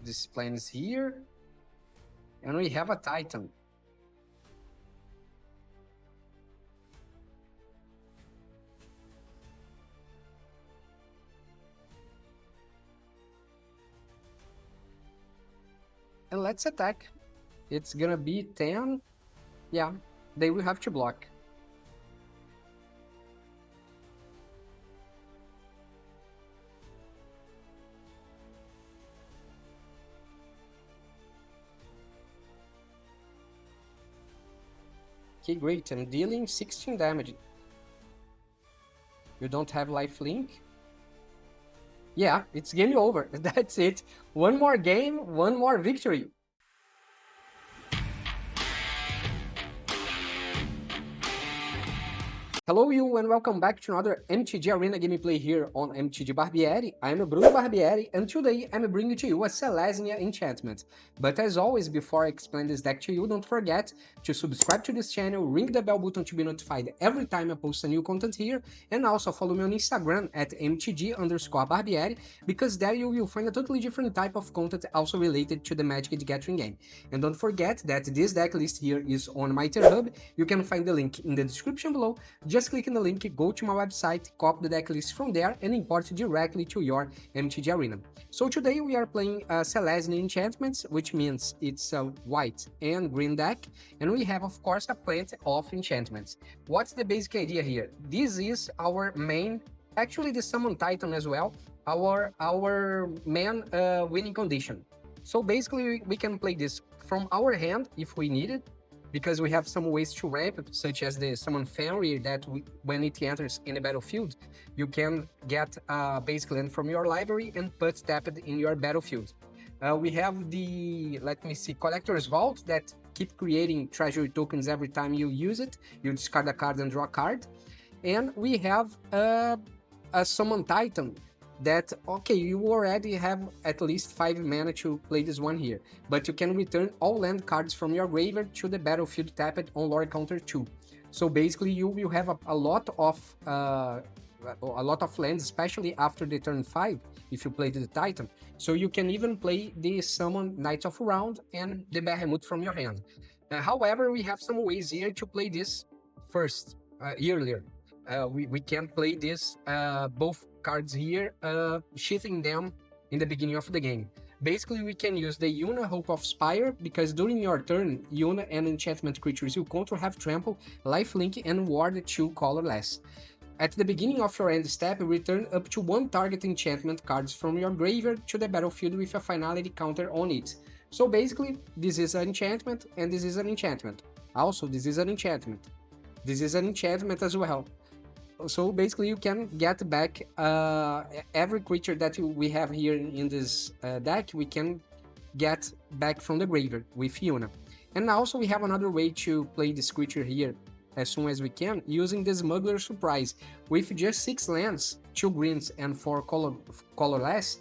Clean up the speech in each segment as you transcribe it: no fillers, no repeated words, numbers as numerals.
these plans here. And we have a Titan. And let's attack. It's gonna be 10. Yeah, they will have to block. Okay, great. I'm dealing 16 damage. You don't have life link? Yeah, it's game over. That's it. One more game, one more victory. Hello you and welcome back to another MTG Arena gameplay here on MTG Barbieri. I'm Bruno Barbieri and today I'm bringing to you a Selesnya Enchantment. But as always, before I explain this deck to you, don't forget to subscribe to this channel, ring the bell button to be notified every time I post a new content here, and also follow me on Instagram at MTG_Barbieri, because there you will find a totally different type of content also related to the Magic the Gathering game. And don't forget that this deck list here is on my Hub. You can find the link in the description below. Just click on the link, go to my website, copy the deck list from there, and import it directly to your MTG Arena. So today we are playing Selesnya Enchantments, which means it's a white and green deck, and we have, of course, a plenty of enchantments. What's the basic idea here? This is our main, actually the Summon Titan as well, our main winning condition. So basically we can play this from our hand if we need it, because we have some ways to ramp it, such as the Summon Fairy, that when it enters in the battlefield, you can get basic land from your library and put tap it in your battlefield. We have the, let me see, Collector's Vault that keep creating treasury tokens every time you use it. You discard a card and draw a card. And we have a Summon Titan that, okay, you already have at least 5 mana to play this one here, but you can return all land cards from your graveyard to the battlefield tapped on Lord counter 2. So basically you will have a lot of lands, especially after the turn 5, if you play the Titan. So you can even play the Summon Knights of Round and the Bahamut from your hand. However, we have some ways here to play this first, earlier. We can play this both cards here, sheathing them in the beginning of the game. Basically, we can use the Yuna, Hope of Spire, because during your turn, Yuna and enchantment creatures you control have trample, lifelink, and ward 2 colorless. At the beginning of your end step, return up to 1 target enchantment cards from your graveyard to the battlefield with a finality counter on it. So basically, this is an enchantment, and this is an enchantment. Also, this is an enchantment. This is an enchantment as well. So basically you can get back every creature that we have here in this deck, we can get back from the graveyard with Yuna. And also we have another way to play this creature here as soon as we can, using the Smuggler Surprise. With just 6 lands, 2 greens and 4 colorless,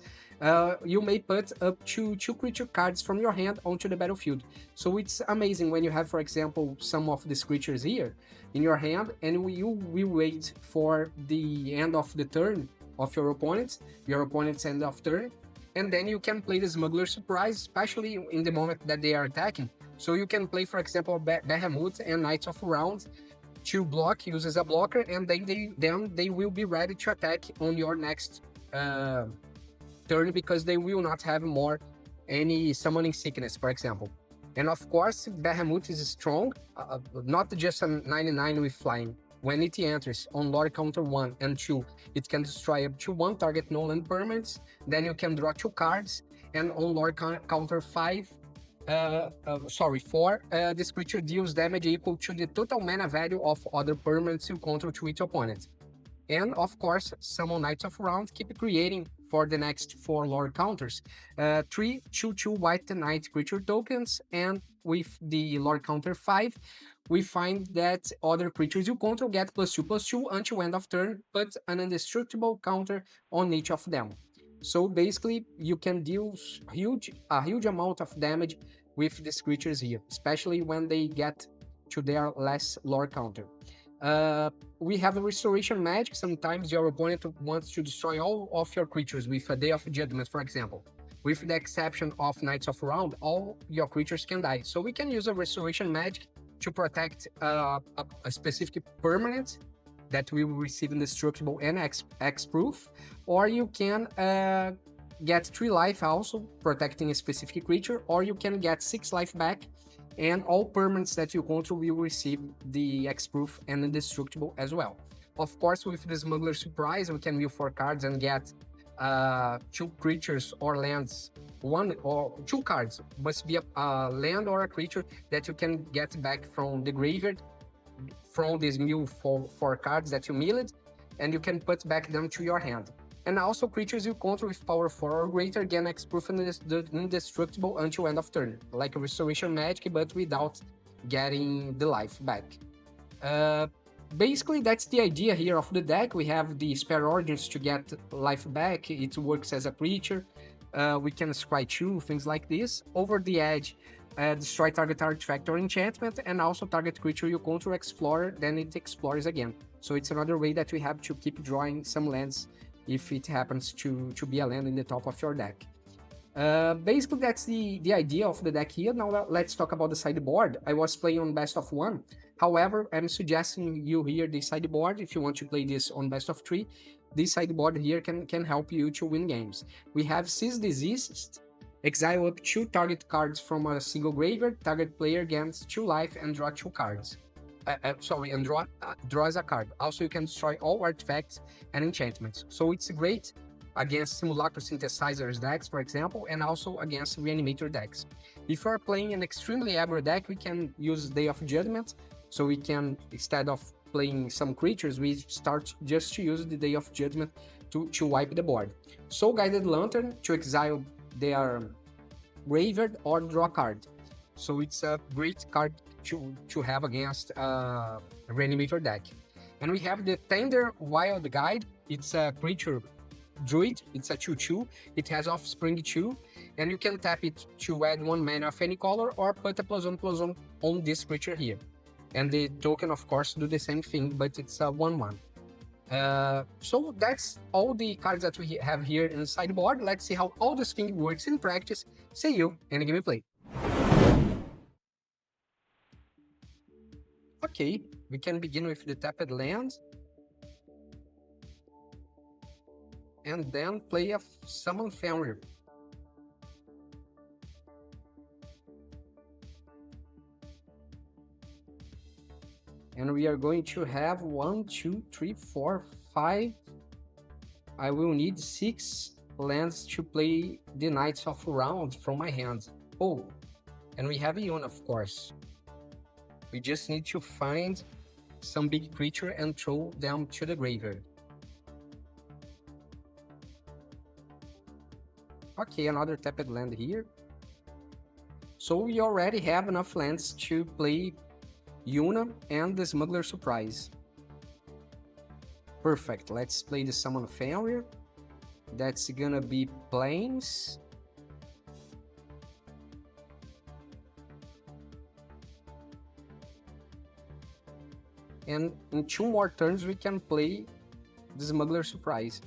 you may put up to 2 creature cards from your hand onto the battlefield. So it's amazing when you have, for example, some of these creatures here in your hand, and you will wait for the end of the turn of your opponent's end of turn, and then you can play the Smuggler Surprise, especially in the moment that they are attacking. So you can play, for example, Bahamut and Knights of Round to block, use as a blocker, and then they will be ready to attack on your next turn, because they will not have more any summoning sickness, for example. And of course, Bahamut is strong, not just a 99 with flying. When it enters on Lord counter 1 and 2, it can destroy up to 1 target no-land permanents. Then you can draw 2 cards, and on Lord counter 4, this creature deals damage equal to the total mana value of other permanents you control to each opponent. And of course, summon Knights of Round, keep creating for the next 4 Lord counters. 3 2/2 white Knight creature tokens, and with the Lord counter 5, we find that other creatures you control get +2/+2 until end of turn, but an indestructible counter on each of them. So basically, you can deal a huge amount of damage with these creatures here, especially when they get to their last Lord counter. We have a restoration magic. Sometimes your opponent wants to destroy all of your creatures with a Day of Judgment, for example. With the exception of Knights of Round, all your creatures can die. So we can use a Restoration Magic to protect a specific permanent that we will receive indestructible and X-proof, or you can get 3 life also, protecting a specific creature, or you can get 6 life back, and all permanents that you control will receive the X-proof and indestructible as well. Of course, with the Smuggler Surprise, we can mill 4 cards and get 2 creatures or lands. 1 or 2 cards must be a land or a creature that you can get back from the graveyard from this mill 4 cards that you milled, and you can put back them to your hand. And also creatures you control with power 4 or greater gain X-proof and indestructible until end of turn, like a Restoration Magic, but without getting the life back. Basically, that's the idea here of the deck. We have the Spare Origins to get life back. It works as a creature. We can scry 2, things like this. Over the Edge, destroy target artifact or enchantment, and also target creature you control explore, then it explores again. So it's another way that we have to keep drawing some lands if it happens to be a land in the top of your deck. Basically, that's the idea of the deck here. Now let's talk about the sideboard. I was playing on best of 1. However, I'm suggesting you here the sideboard if you want to play this on best of 3. This sideboard here can help you to win games. We have Seize Disease, exile up 2 target cards from a single graveyard, target player gains 2 life and draw 2 cards. And draws a card. Also, you can destroy all artifacts and enchantments. So it's great against Simulacro Synthesizers decks, for example, and also against Reanimator decks. If you're playing an extremely aggro deck, we can use Day of Judgment. So we can, instead of playing some creatures, we start just to use the Day of Judgment to wipe the board. Soul Guided Lantern to exile their graveyard or draw a card. So it's a great card to have against a Reanimator deck. And we have the Tender Wild Guide. It's a creature druid. It's a 2/2. It has Offspring 2, and you can tap it to add 1 mana of any color or put a +1/+1 on this creature here. And the token, of course, do the same thing, but it's a 1/1. So that's all the cards that we have here in the sideboard. Let's see how all this thing works in practice. See you in the gameplay. Okay, we can begin with the tapped land. And then play a Summon Fenrir. And we are going to have 1, 2, 3, 4, 5. I will need 6 lands to play the Knights of Round from my hand. Oh, and we have Yuna, of course. We just need to find some big creature and throw them to the graveyard. Okay, another tapped land here. So we already have enough lands to play Yuna and the Smuggler Surprise. Perfect, let's play the Summon Fenrir. That's gonna be Plains. And in 2 more turns we can play the Smuggler Surprise.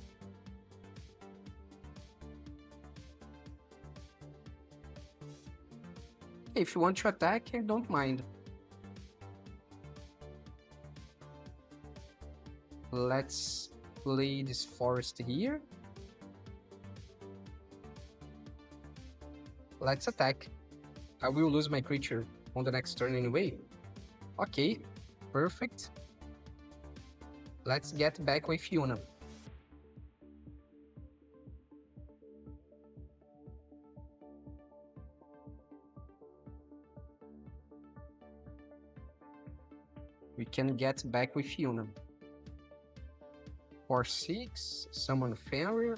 If you want to attack, I don't mind. Let's play this forest here. Let's attack. I will lose my creature on the next turn anyway. Okay, perfect. Let's get back with Yuna. We can get back with Yuna. For 6, Summon Fenrir.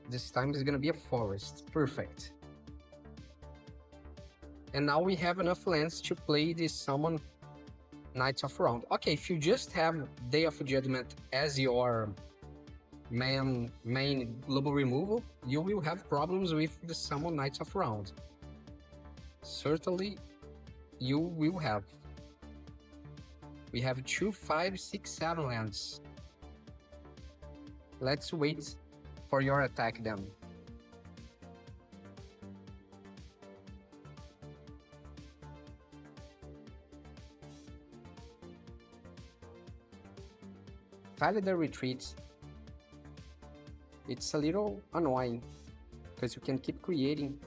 This time is gonna be a forest. Perfect. And now we have enough lands to play this Summon Knights of Round. Okay, if you just have Day of Judgment as your main global removal, you will have problems with the Summon Knights of Round. Certainly, you will have. We have 2, 5, 6, 7 lands. Let's wait for your attack then. Validar retreats. It's a little annoying because you can keep creating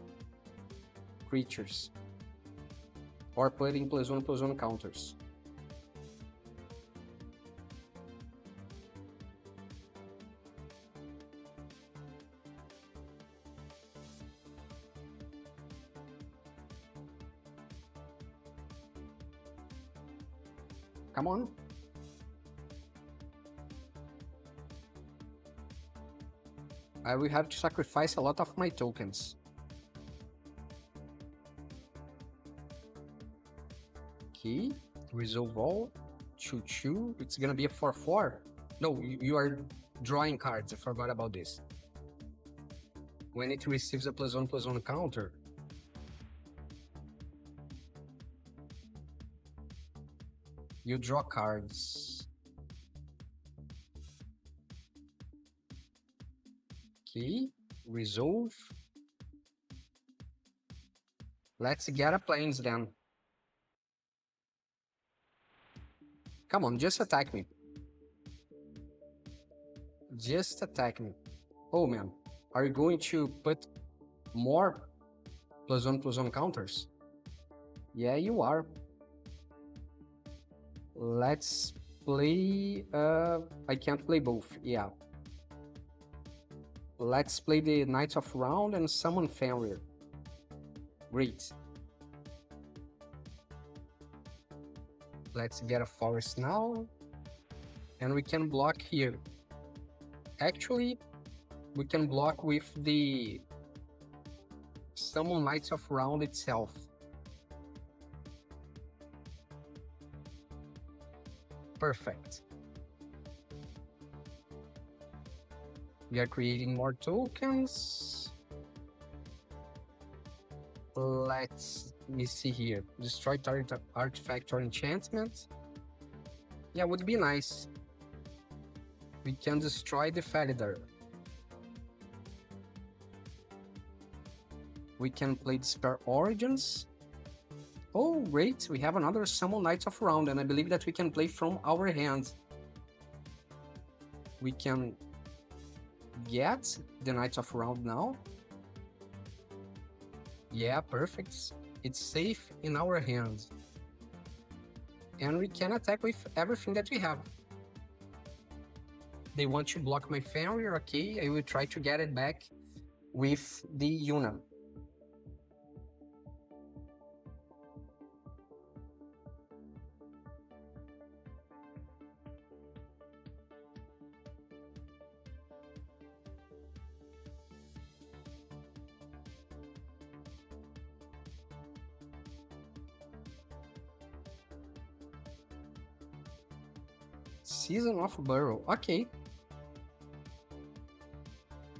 creatures or putting +1/+1 counters. Come on. I will have to sacrifice a lot of my tokens. Okay, resolve all. 2/2. It's gonna be a 4/4. No, you are drawing cards. I forgot about this. When it receives a +1/+1 counter, you draw cards. Okay, resolve. Let's get a planes then. Come on, just attack me. Just attack me. Oh man, are you going to put more +1/+1 counters? Yeah, you are. Let's play... I can't play both, yeah. Let's play the Knights of Round and summon Fenrir. Great. Let's get a forest now. And we can block here. Actually, we can block with the summon Knights of Round itself. Perfect. We are creating more tokens. Let me see here. Destroy target artifact or enchantment. Yeah, would be nice. We can destroy the Felidar. We can play Spare Origins. Oh, great. We have another Summon Knights of Round, and I believe that we can play from our hand. We can get the Knights of Round now. Yeah, perfect. It's safe in our hands. And we can attack with everything that we have. They want to block my Fenrir, okay, I will try to get it back with the Yuna. Season of Burrow, okay.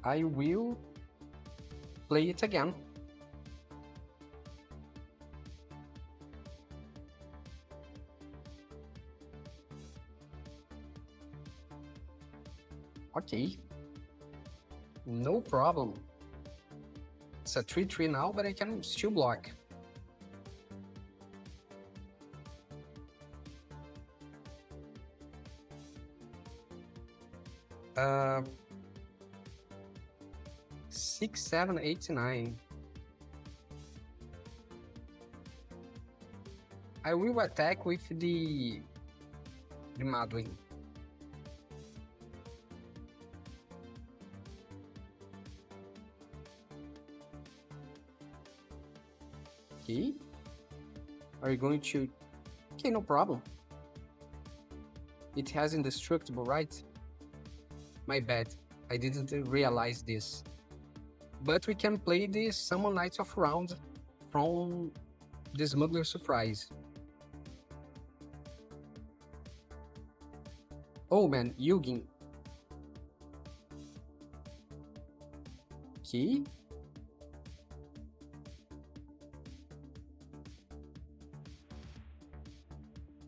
I will play it again. Okay. No problem. It's a 3/3 now, but I can still block. Uh, 6, 7, 8, 9. I will attack with the Madwing. Okay. Are you going to... Okay, no problem. It has indestructible, right? My bad. I didn't realize this. But we can play the Summon Knights of Round from the Smuggler Surprise. Oh man, Yugin. Okay.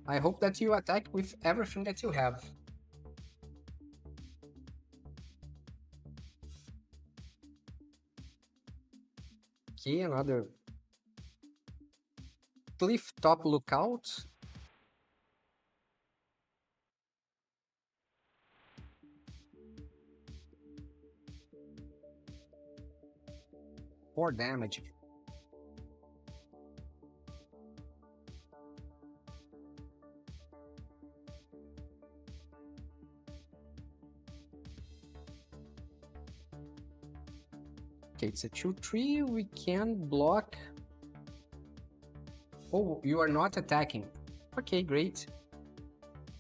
I hope that you attack with everything that you have. Okay, another Cliff Top Lookout. 4 damage. Okay, it's a 2/3. We can block. Oh, you are not attacking. Okay, great.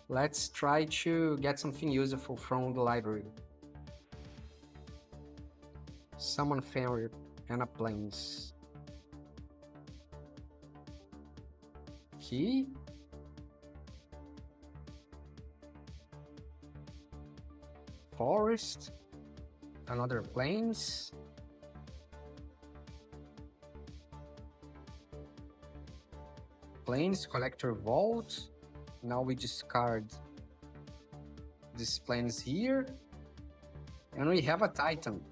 Let's try to get something useful from the library. Summon Fenrir and a Plains. Okay. Forest. Another Plains. Plains, Collector Vault. Now we discard these Plains here. And we have a Titan.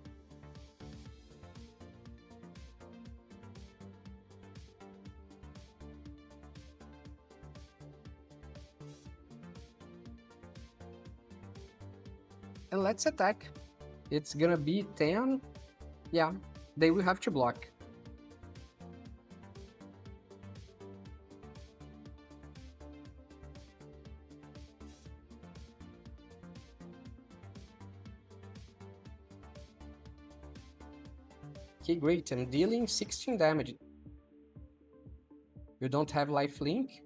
And let's attack. It's gonna be 10. Yeah, they will have to block. Okay, great. I'm dealing 16 damage. You don't have life link?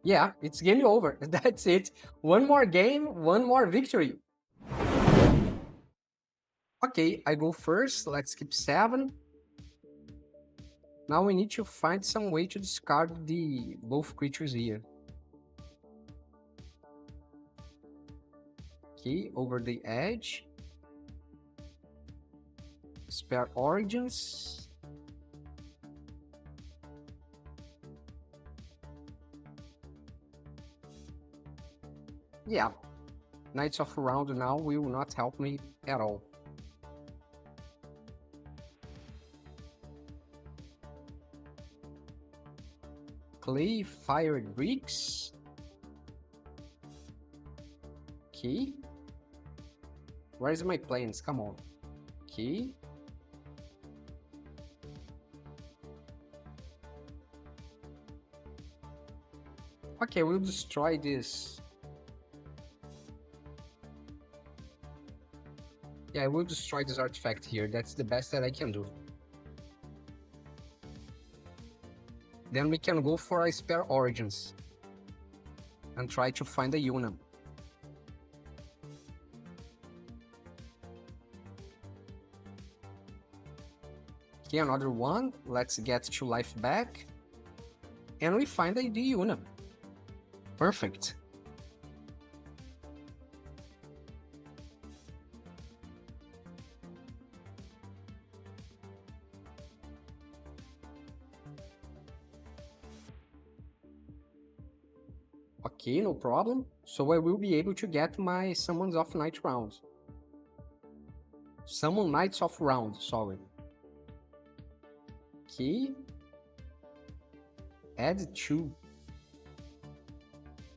Yeah, it's game over. That's it. One more game, one more victory. Okay, I go first. Let's keep 7. Now we need to find some way to discard the both creatures here. Okay, over the edge. Spare Origins. Yeah, Knights of Round now will not help me at all. Clay Fired Bricks. Okay. Where's my Plains? Come on. Okay. Okay, we'll destroy this. Yeah, I will destroy this artifact here. That's the best that I can do. Then we can go for a Spare Origins and try to find a Yuna. Okay, another one. Let's get 2 life back. And we find a Yuna. Perfect. Okay, no problem. So I will be able to get my Summons of Night round. Summon Knights of Round, sorry. Okay. Add 2.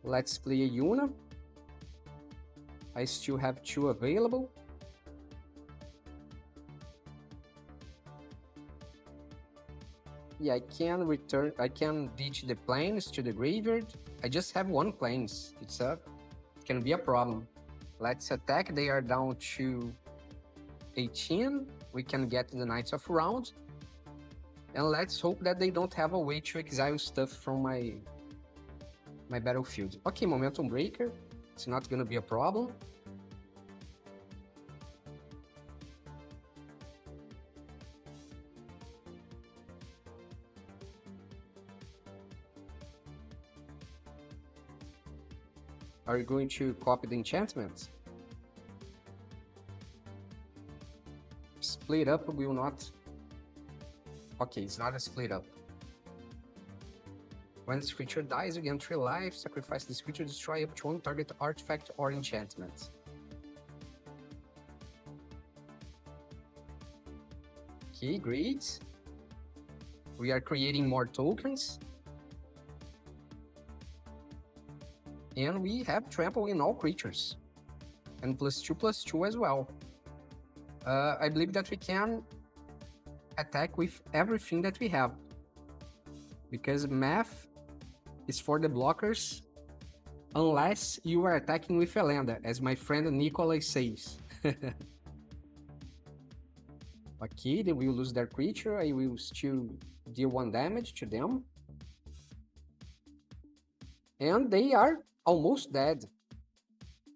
Let's play a Yuna. I still have 2 available. Yeah, I can ditch the Plains to the graveyard. I just have 1 Plains. It can be a problem. Let's attack. They are down to 18. We can get the Knights of Round. And let's hope that they don't have a way to exile stuff from my battlefield. Okay, Momentum Breaker. It's not gonna be a problem. Are you going to copy the enchantments? Split up will not... Okay, it's not a split up. When this creature dies, you gain 3 life. Sacrifice this creature, destroy up to 1 target artifact or enchantment. Okay, great. We are creating more tokens. And we have trample in all creatures. And +2/+2 as well. I believe that we can attack with everything that we have. Because math is for the blockers, unless you are attacking with Elenda, as my friend Nikolai says. Okay, they will lose their creature. I will still deal 1 damage to them. And they are almost dead.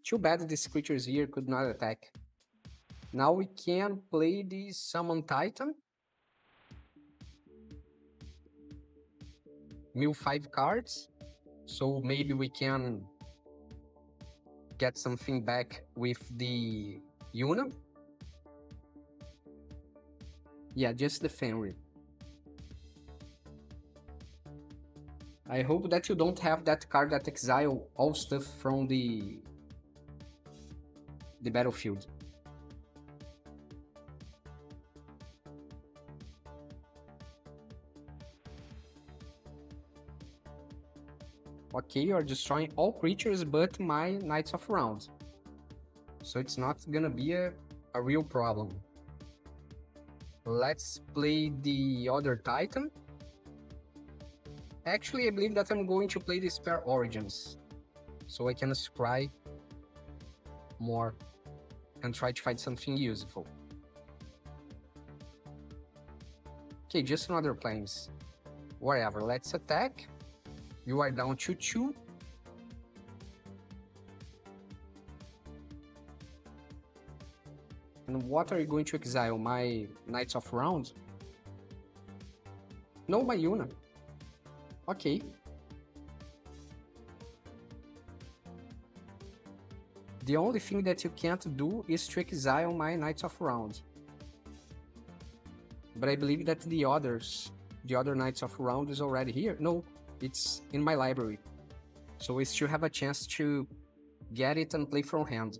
Too bad these creatures here could not attack. Now we can play the Summon Titan. Mill 5 cards. So maybe we can get something back with the Yuna. Yeah, just the Fenrir. I hope that you don't have that card that exile all stuff from the battlefield. Okay, you're destroying all creatures but my Knights of Round. So it's not gonna be a real problem. Let's play the other Titan. Actually, I believe that I'm going to play the Spare Origins. So I can scry more and try to find something useful. Okay, just another planes. Whatever, let's attack. You are down 2-2. And what are you going to exile? My Knights of Round? No, my Yuna. Okay. The only thing that you can't do is to exile my Knights of Round. But I believe that the other Knights of Round is already here. No, it's in my library. So we still have a chance to get it and play from hand.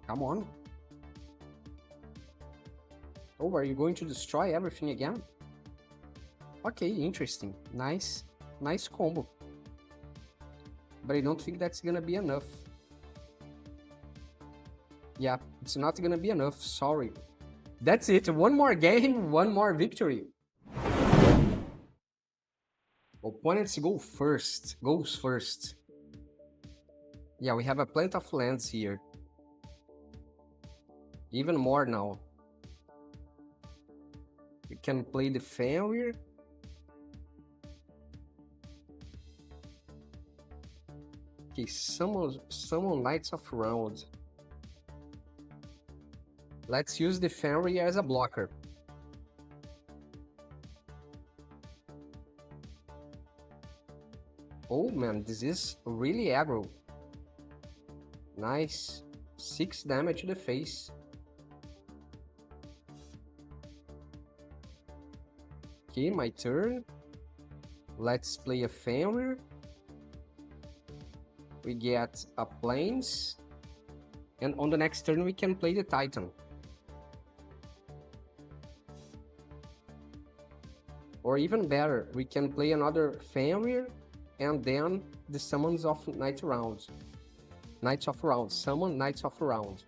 Come on. Oh, are you going to destroy everything again? Okay, interesting. Nice combo. But I don't think that's gonna be enough. Yeah, it's not gonna be enough, sorry. That's it, one more game, one more victory. Opponents goes first. Yeah, we have a plenty of lands here. Even more now. We can play the Fenrir. Okay, summon Knights of Round. Let's use the Fenrir as a blocker. Oh man, this is really aggro. Nice. 6 damage to the face. Okay, my turn. Let's play a Fenrir. We get a Plains. And on the next turn we can play the Titan. Or even better, we can play another Fenrir and then the summons of Knights of Round. Summon Knights of Round.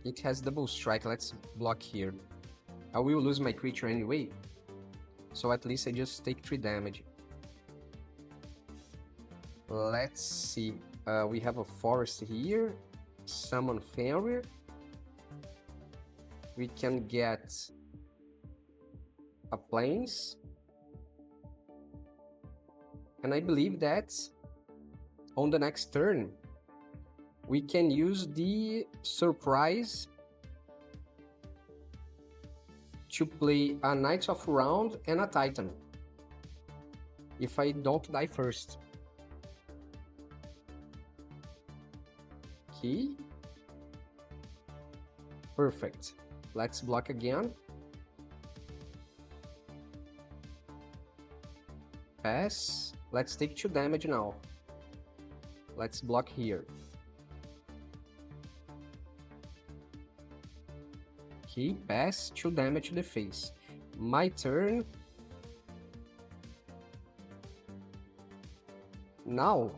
It has double strike, let's block here. I will lose my creature anyway, so at least I just take 3 damage. Let's see, we have a forest here, summon Fenrir. We can get a Plains. And I believe that on the next turn, we can use the surprise to play a Knights of Round and a Titan. If I don't die first. Okay. Perfect. Let's block again. Pass. Let's take 2 damage now. Let's block here. Okay, pass, 2 damage to the face. My turn. Now,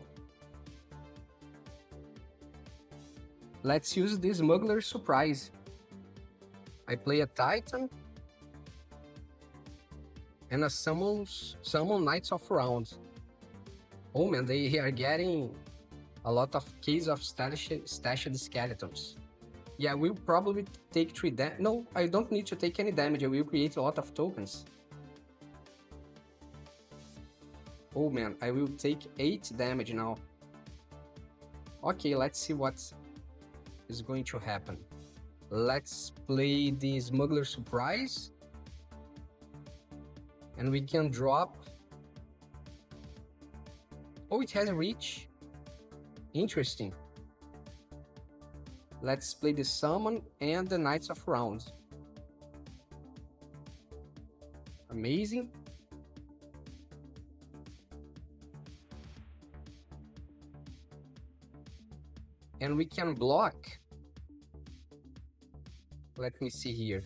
let's use the Smuggler surprise. I play a Titan and a summon Knights of Rounds. Oh man, they are getting a lot of case of stashed skeletons. Yeah, we'll probably take 3 damage. No, I don't need to take any damage. I will create a lot of tokens. Oh man, I will take 8 damage now. Okay, let's see what is going to happen. Let's play the Smuggler Surprise. And we can drop... Oh, it has a reach. Interesting. Let's play the Summon and the Knights of Rounds. Amazing. And we can block. Let me see here.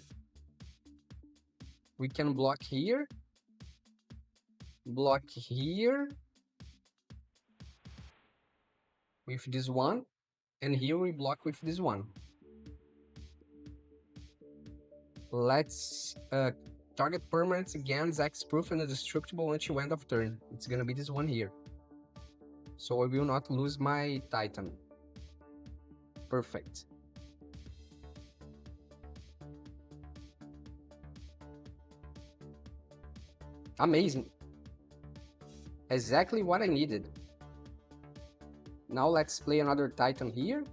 We can block here. Block here. With this one. And here we block with this one. Let's target permanents against X-proof and indestructible until end of turn. It's gonna be this one here. So I will not lose my Titan. Perfect. Amazing. Exactly what I needed. Now let's play another Titan here.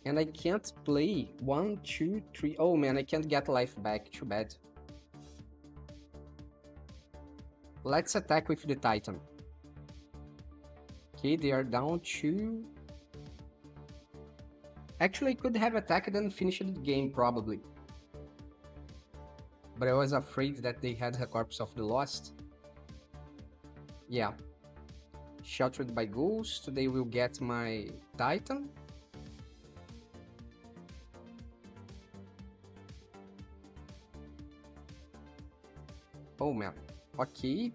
And I can't play 1, 2, 3. Oh man, I can't get life back. Too bad. Let's attack with the Titan. Okay, they are down to... Actually, I could have attacked and finished the game, probably. But I was afraid that they had a Corpse of the Lost. Yeah. Sheltered by Ghost, they will get my Titan. Oh man. Okay.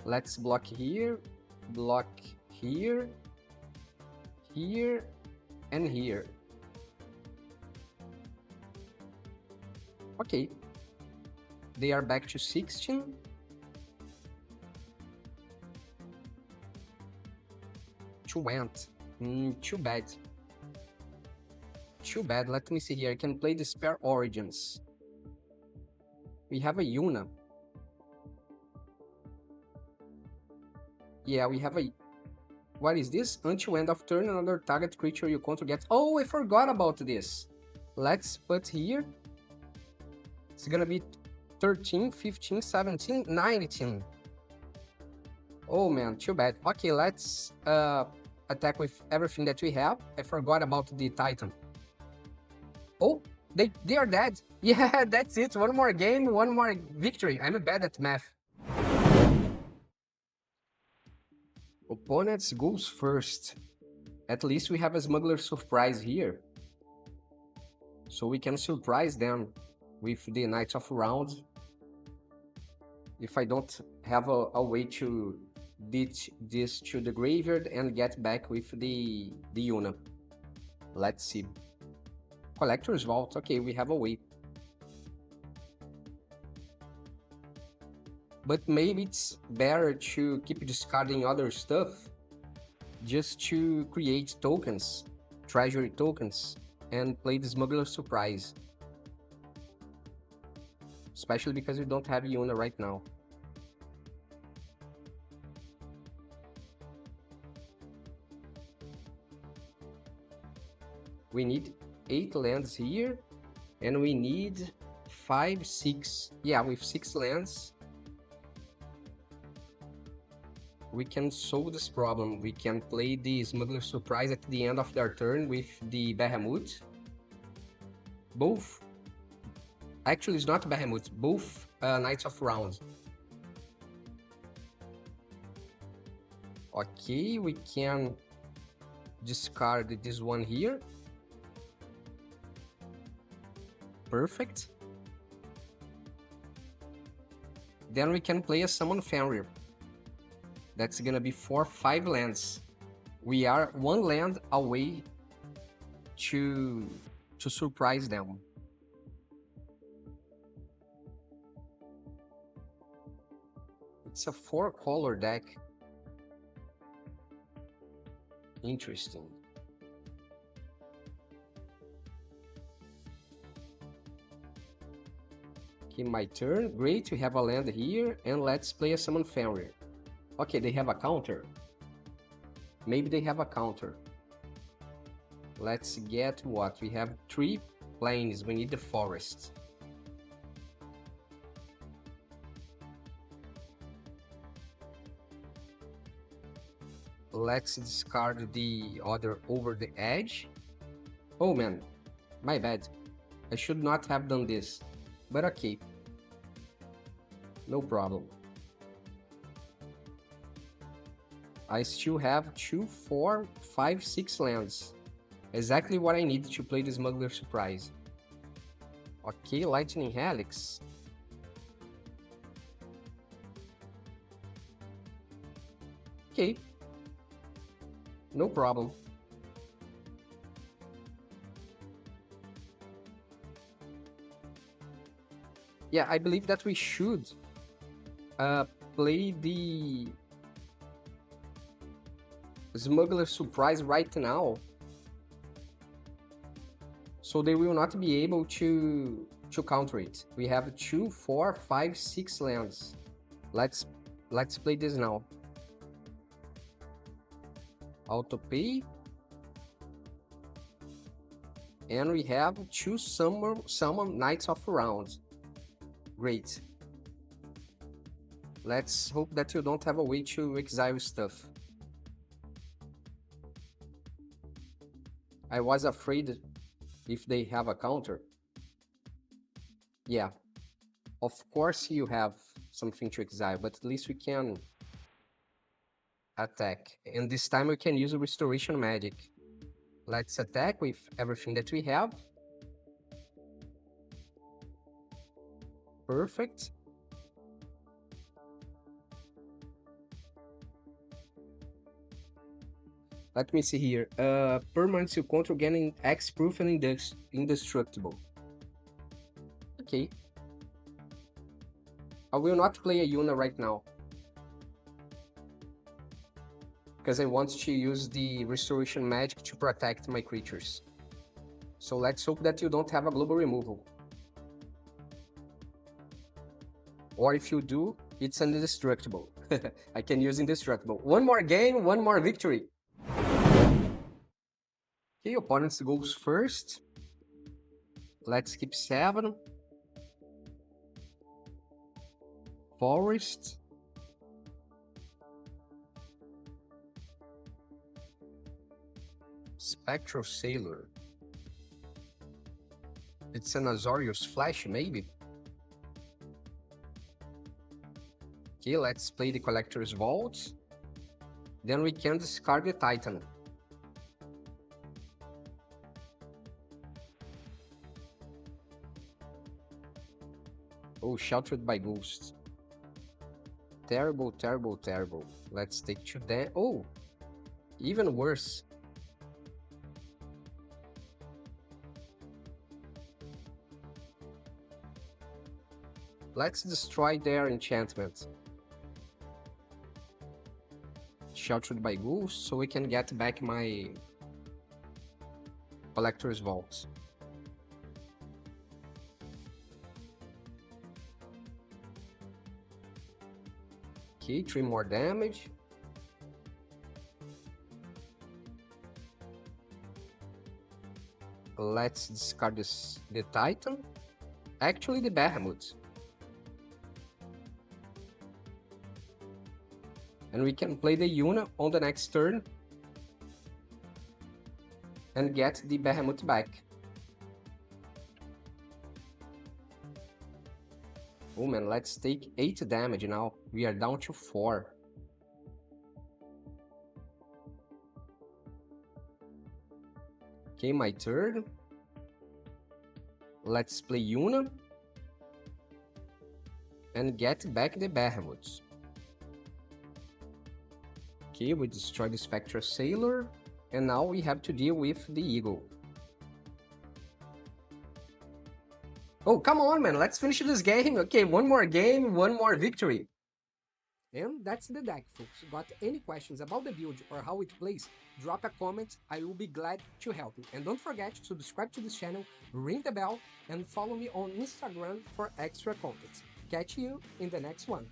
Let's block here. Block here. Here. And here. Okay. They are back to 16. Went. Too bad. Too bad. Let me see here. I can play the Spare Origins. We have a Yuna. Yeah, we have a... What is this? Until end of turn, another target creature you control gets... Oh, I forgot about this. Let's put here. It's gonna be 13, 15, 17, 19. Oh man, too bad. Okay, let's attack with everything that we have. I forgot about the Titan. Oh, they are dead. Yeah, that's it. One more game, one more victory. I'm bad at math. Opponents goes first. At least we have a Smuggler surprise here. So we can surprise them with the Knights of Rounds. If I don't have a way to ditch this to the graveyard and get back with the Yuna. Let's see. Collector's Vault. Okay, we have a way. But maybe it's better to keep discarding other stuff just to create tokens, treasury tokens, and play the Smuggler Surprise. Especially because we don't have Yuna right now. We need 8 lands here, and we need 5, 6. Yeah, with 6 lands, we can solve this problem. We can play the Smuggler Surprise at the end of their turn with the Bahamut. Both Actually, it's not Bahamut, both Knights of Round. Okay, we can discard this one here. Perfect. Then we can play a Summon Fenrir. That's gonna be 4/5 lands. We are 1 land away to surprise them. It's a 4-color deck. Interesting. Okay, my turn. Great, we have a land here, and let's play a Summon Fenrir. Okay, they have a counter. Maybe they have a counter. Let's get what? We have 3 planes, we need the forest. Let's discard the other Over the Edge. Oh man, my bad. I should not have done this, but okay. No problem. I still have 2, 4, 5, 6 lands. Exactly what I need to play the Smuggler Surprise. Okay, Lightning Helix. Okay. No problem. Yeah, I believe that we should play the Smuggler Surprise right now, so they will not be able to counter it. We have 2, 4, 5, 6 lands. Let's play this now. Auto pay, and we have 2 summon Knights of Round. Great. Let's hope that you don't have a way to exile stuff. I was afraid if they have a counter. Yeah, of course you have something to exile, but at least we can attack. And this time we can use a Restoration Magic. Let's attack with everything that we have. Perfect. Let me see here. Permanents you control getting X-proof and indestructible. Okay. I will not play a Yuna right now, because I want to use the Restoration Magic to protect my creatures. So let's hope that you don't have a global removal. Or if you do, it's indestructible. I can use indestructible. One more game, one more victory. Okay, opponents goes first. Let's keep 7. Forest. Spectral Sailor. It's an Azorius Flash, maybe? Okay, let's play the Collector's Vault. Then we can discard the Titan. Oh, Sheltered by Ghosts. Terrible, terrible, terrible. Let's take 2 damage. Oh, even worse. Let's destroy their enchantment. Sheltered by Ghosts, so we can get back my Collector's Vault. Okay, 3 more damage. Let's discard the Titan. Actually, the Bahamut. And we can play the Yuna on the next turn and get the Bahamut back. Oh man, let's take 8 damage now. We are down to 4. Okay, my turn. Let's play Yuna. And get back the Bahamut. Okay, we destroy the Spectral Sailor. And now we have to deal with the Eagle. Oh, come on, man. Let's finish this game. Okay, one more game, one more victory. And that's the deck, folks. Got any questions about the build or how it plays? Drop a comment. I will be glad to help you. And don't forget to subscribe to this channel, ring the bell, and follow me on Instagram for extra content. Catch you in the next one.